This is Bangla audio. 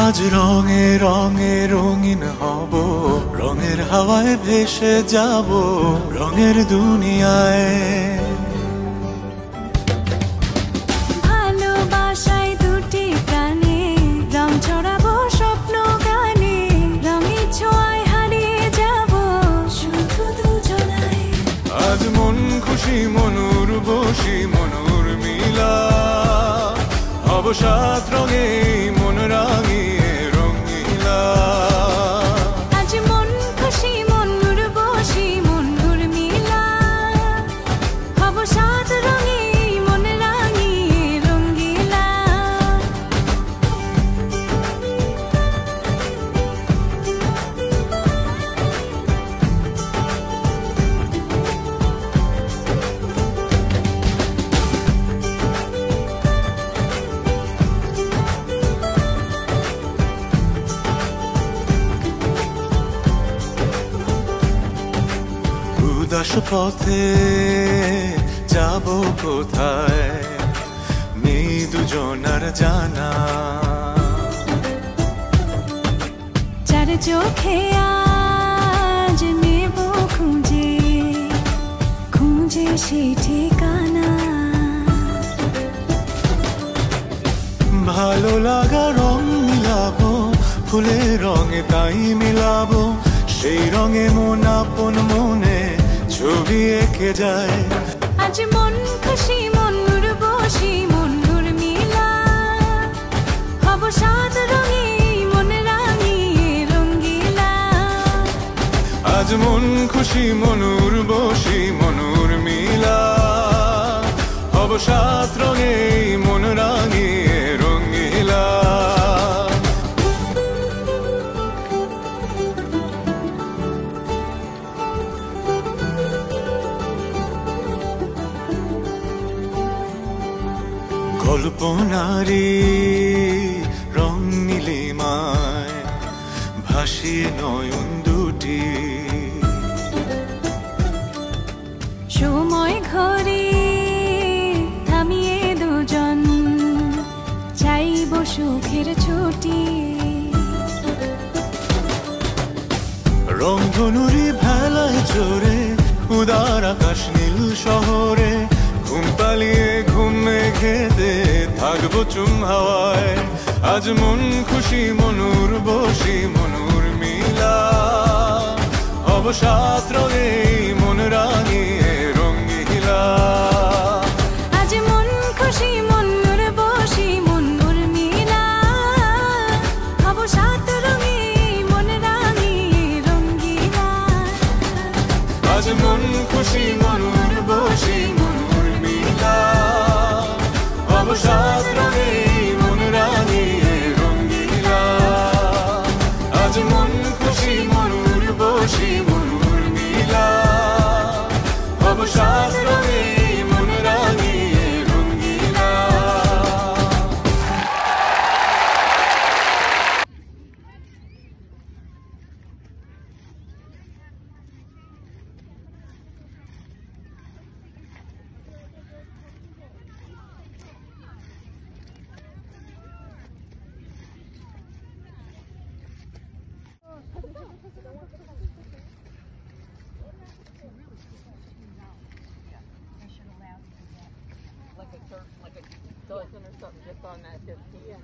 আজ রঙে রঙে রঙিন হব, রঙের হাওয়ায় ভেসে যাব রঙের দুনিয়ায়। ভালোবাসায় দুটি প্রাণে রং ছড়াবো স্বপ্ন গানে, রঙের ছোঁয়ায় হারিয়ে যাব শুধু দুজনায়। আজ মন খুশি মনুর বসি মনুর মিলা, হব সাত রঙে মন রাঙিয়ে রঙিলা। আজ মন খুশি মনুর বসি মনুর মিলা, হব সাত রঙে মন রাঙিয়ে রঙ্গিলা। উদাস পথে যাব কোথায়, নেই দুজনার জানা। চার চোখে আজ নেব খুঁজে খুঁজে সে ঠিকানা। ভালো লাগা রং মিলাবো, ফুলের রঙে তাই মিলাবো, সেই রঙে মন আপন মনে ছবি এঁকে যায়। আজ মন খুশি মনুর বসি মনুর মিলা, হব সাত রঙে মন রাঙিয়ে রঙ্গিলা। আজ মন খুশি মনুর বসি মনুর মিলা, হব সাত রঙে মন রাঙিয়ে রঙিলা। কল্পনারি রং নীলিমায় ভাসিয়ে নয়ন দুটি, সময় ঘরে থামিয়ে দুজন চাইব সুখের ছুটি। রংধনুরি ভেলায় চড়ে উদার আকাশ নীল শহরে, ঘুম পালিয়ে ঘুম মেঘেতে থাকবো চুম হাওয়ায়। আজ মন খুশি মনুর বসি মনুর মিলা, হব সাত রঙে মন রাঙিয়ে রঙিলা। আজ মন খুশি মনুর বসি মনুর মিলা, হব সাত রঙে মন রাঙিয়ে রঙ্গিলা। আজ মন খুশি মনুর বসি মনুর মিলা, হব সাত রঙে মন রাঙিয়ে রঙিলা। আজ মন খুশি মনুর বসি মনুর মিলা, হব সাত রঙে মন রাঙিয়ে Rangeela. Like a dozen or something just on that 50. Yeah.